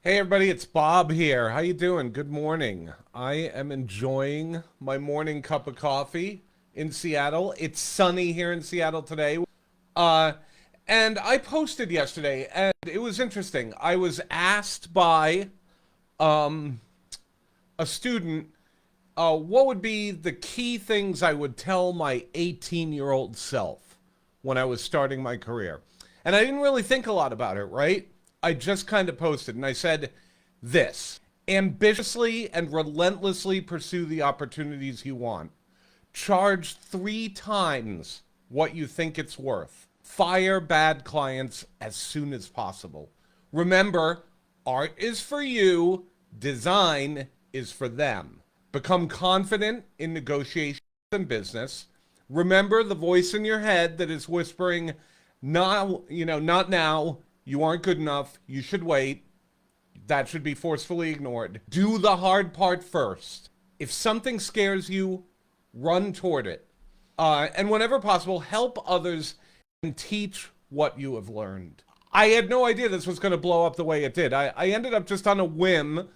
Hey everybody, it's Bob here. How you doing? Good morning. I am enjoying my morning cup of coffee in Seattle. It's sunny here in Seattle today. Uh and I posted yesterday and it was interesting. I was asked by um a student what would be the key things I would tell my 18-year-old self when I was starting my career. And I didn't really think a lot about it, right? I just kind of posted and I said this: ambitiously and relentlessly pursue the opportunities you want. Charge 3 times what you think it's worth. Fire bad clients as soon as possible. Remember, art is for you, design is for them. Become confident in negotiations and business. Remember the voice in your head that is whispering, "Now, not now. You aren't good enough. You should wait." That should be forcefully ignored. Do the hard part first. If something scares you, run toward it. And whenever possible, help others and teach what you have learned. I had no idea this was going to blow up the way it did. I ended up just on a whim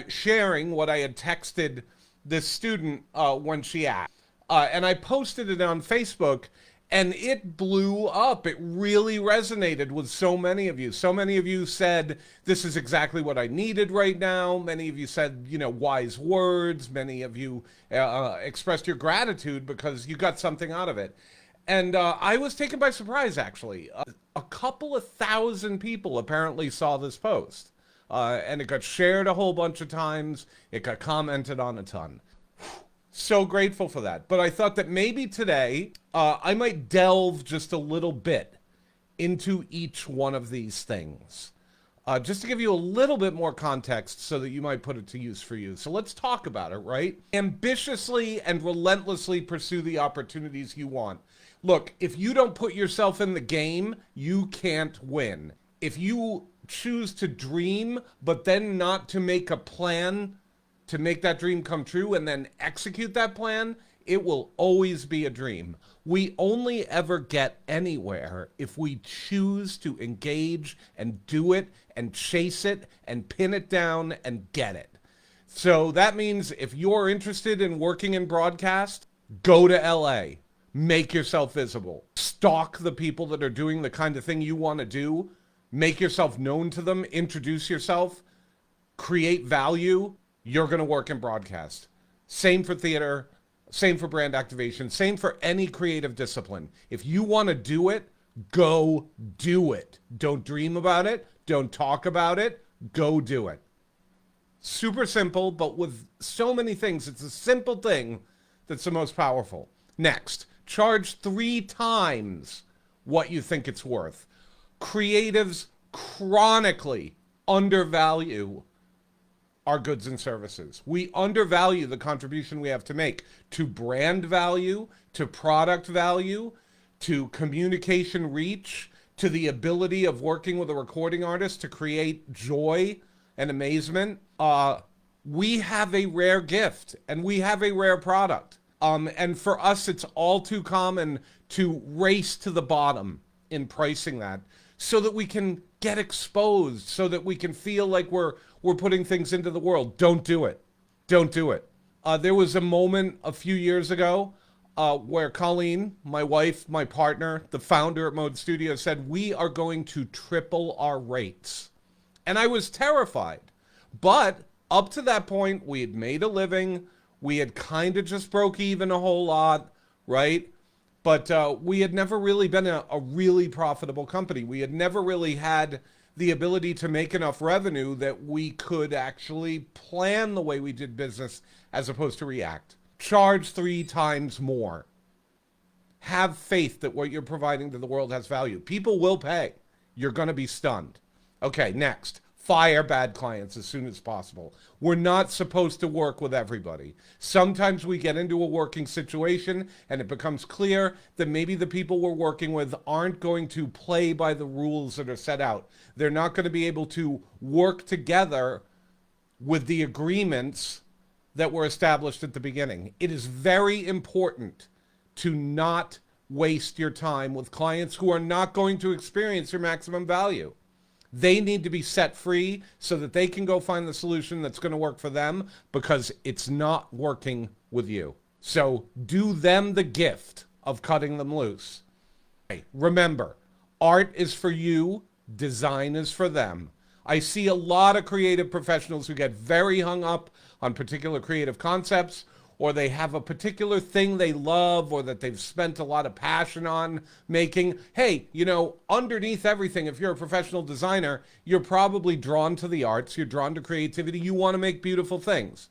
sharing what I had texted this student when she asked. And I posted it on Facebook, and it blew up. It really resonated with so many of you. So many of you said, "This is exactly what I needed right now." Many of you said, wise words. Many of you expressed your gratitude because you got something out of it. And I was taken by surprise, actually. A couple of thousand people apparently saw this post. And it got shared a whole bunch of times. It got commented on a ton. So grateful for that. But I thought that maybe today I might delve just a little bit into each one of these things. Just to give you a little bit more context so that you might put it to use for you. So let's talk about it, right? Ambitiously and relentlessly pursue the opportunities you want. Look, if you don't put yourself in the game, you can't win. If you choose to dream, but then not to make a plan to make that dream come true and then execute that plan, it will always be a dream. We only ever get anywhere if we choose to engage and do it and chase it and pin it down and get it. So that means if you're interested in working in broadcast, go to LA, make yourself visible, stalk the people that are doing the kind of thing you want to do, make yourself known to them, introduce yourself, create value. You're going to work in broadcast. Same for theater, same for brand activation, same for any creative discipline. If you want to do it, go do it. Don't dream about it. Don't talk about it. Go do it. Super simple, but with so many things, it's a simple thing that's the most powerful. Next, charge 3 times what you think it's worth. Creatives chronically undervalue our goods and services. We undervalue the contribution we have to make to brand value, to product value, to communication reach, to the ability of working with a recording artist to create joy and amazement. We have a rare gift and we have a rare product. And for us, it's all too common to race to the bottom in pricing that so that we can get exposed, so that we can feel like we're putting things into the world. Don't do it. Don't do it. There was a moment a few years ago where Colleen, my wife, my partner, the founder at Mode Studio, said, "We are going to triple our rates." And I was terrified. But up to that point, we had made a living. We had kind of just broke even a whole lot, right? But we had never really been a really profitable company. We had never really had the ability to make enough revenue that we could actually plan the way we did business as opposed to react. Charge 3 times more. Have faith that what you're providing to the world has value. People will pay. You're going to be stunned. Okay, next. Fire bad clients as soon as possible. We're not supposed to work with everybody. Sometimes we get into a working situation and it becomes clear that maybe the people we're working with aren't going to play by the rules that are set out. They're not going to be able to work together with the agreements that were established at the beginning. It is very important to not waste your time with clients who are not going to experience your maximum value. They need to be set free so that they can go find the solution that's going to work for them because it's not working with you. So do them the gift of cutting them loose. Okay, remember, art is for you, design is for them. I see a lot of creative professionals who get very hung up on particular creative concepts, or they have a particular thing they love or that they've spent a lot of passion on making. Hey, you know, underneath everything, if you're a professional designer, you're probably drawn to the arts, you're drawn to creativity, you want to make beautiful things.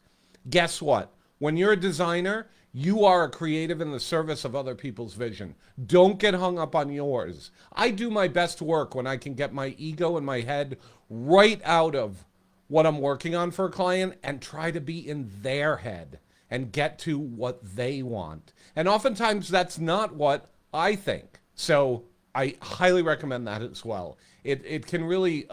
Guess what? When you're a designer, you are a creative in the service of other people's vision. Don't get hung up on yours. I do my best work when I can get my ego and my head right out of what I'm working on for a client and try to be in their head and get to what they want. And oftentimes that's not what I think. So I highly recommend that as well. It can really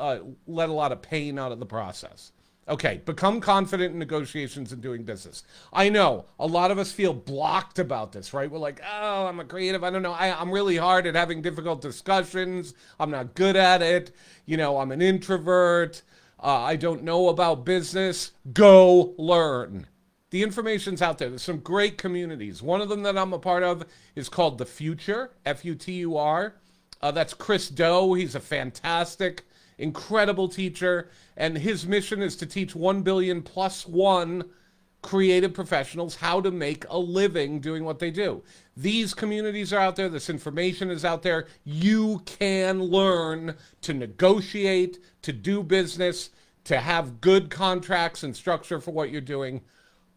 let a lot of pain out of the process. Okay, become confident in negotiations and doing business. I know a lot of us feel blocked about this, right? We're like, oh, I'm a creative. I don't know. I'm really hard at having difficult discussions. I'm not good at it. You know, I'm an introvert. I don't know about business. Go learn. The information's out there. There's some great communities. One of them that I'm a part of is called The Futur, F-U-T-U-R. That's Chris Do. He's a fantastic, incredible teacher, and his mission is to teach 1 billion plus one creative professionals how to make a living doing what they do. These communities are out there. This information is out there. You can learn to negotiate, to do business, to have good contracts and structure for what you're doing.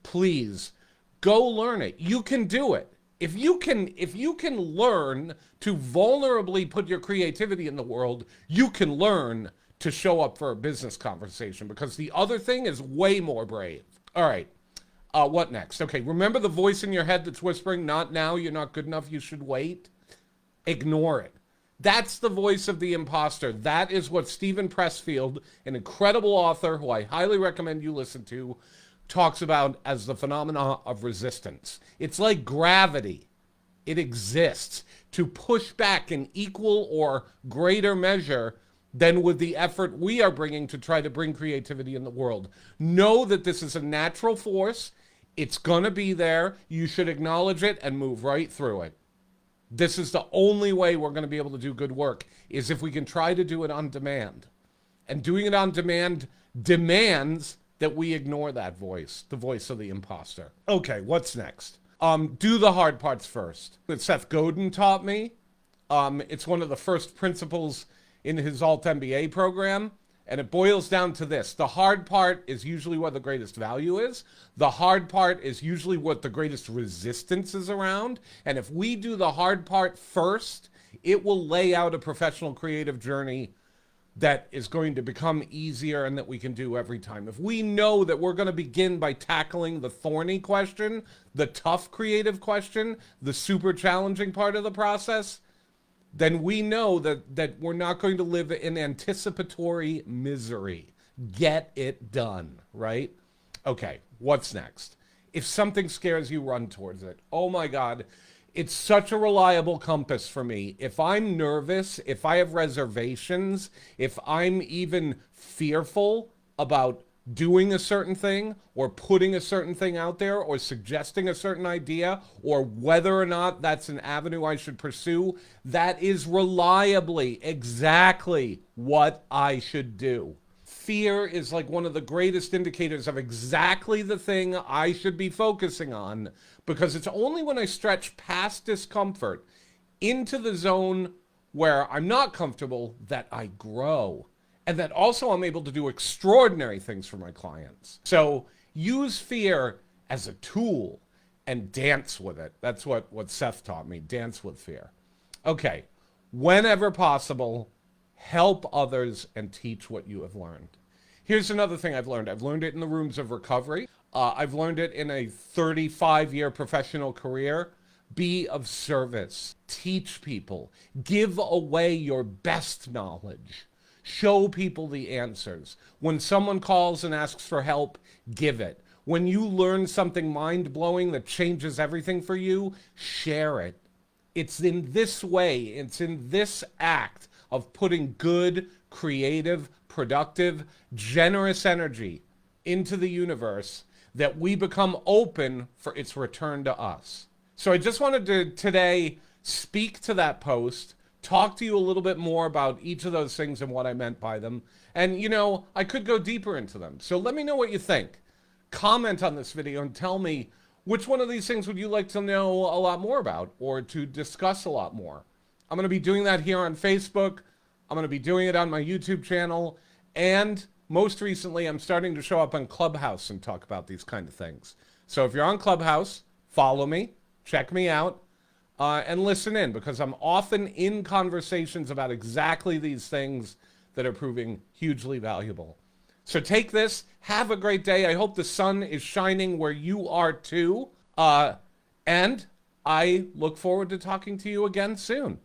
Please go learn it. You can do it. If you can learn to vulnerably put your creativity in the world, you can learn to show up for a business conversation, because the other thing is way more brave. All right. What next? Okay, remember the voice in your head that's whispering, not now, you're not good enough, you should wait? Ignore it. That's the voice of the imposter. That is what Steven Pressfield, an incredible author who I highly recommend you listen to, talks about as the phenomena of resistance. It's like gravity. It exists to push back in equal or greater measure than with the effort we are bringing to try to bring creativity in the world. Know that this is a natural force. It's going to be there. You should acknowledge it and move right through it. This is the only way we're going to be able to do good work, is if we can try to do it on demand. And doing it on demand demands that we ignore that voice, the voice of the imposter. Okay, what's next? Do the hard parts first. That Seth Godin taught me. It's one of the first principles in his Alt MBA program, and it boils down to this. The hard part is usually where the greatest value is. The hard part is usually what the greatest resistance is around, and if we do the hard part first, it will lay out a professional creative journey that is going to become easier and that we can do every time. If we know that we're going to begin by tackling the thorny question, the tough creative question, the super challenging part of the process, then we know that we're not going to live in anticipatory misery. Get it done, right? Okay, what's next? If something scares you, run towards it. Oh my God, it's such a reliable compass for me. If I'm nervous, if I have reservations, if I'm even fearful about doing a certain thing or putting a certain thing out there or suggesting a certain idea or whether or not that's an avenue I should pursue, that is reliably exactly what I should do. Fear is like one of the greatest indicators of exactly the thing I should be focusing on, because it's only when I stretch past discomfort into the zone where I'm not comfortable that I grow. And that also I'm able to do extraordinary things for my clients. So use fear as a tool and dance with it. That's what Seth taught me, dance with fear. Okay, whenever possible, help others and teach what you have learned. Here's another thing I've learned. I've learned it in the rooms of recovery. I've learned it in a 35-year professional career. Be of service. Teach people. Give away your best knowledge. Show people the answers. When someone calls and asks for help, give it. When you learn something mind-blowing that changes everything for you, share it. It's in this way, it's in this act of putting good, creative, productive, generous energy into the universe that we become open for its return to us. So I just wanted to today speak to that post, talk to you a little bit more about each of those things and what I meant by them. And, I could go deeper into them. So let me know what you think. Comment on this video and tell me which one of these things would you like to know a lot more about or to discuss a lot more. I'm going to be doing that here on Facebook. I'm going to be doing it on my YouTube channel. And most recently, I'm starting to show up on Clubhouse and talk about these kind of things. So if you're on Clubhouse, follow me, check me out, and listen in, because I'm often in conversations about exactly these things that are proving hugely valuable. So take this, have a great day. I hope the sun is shining where you are too. And I look forward to talking to you again soon.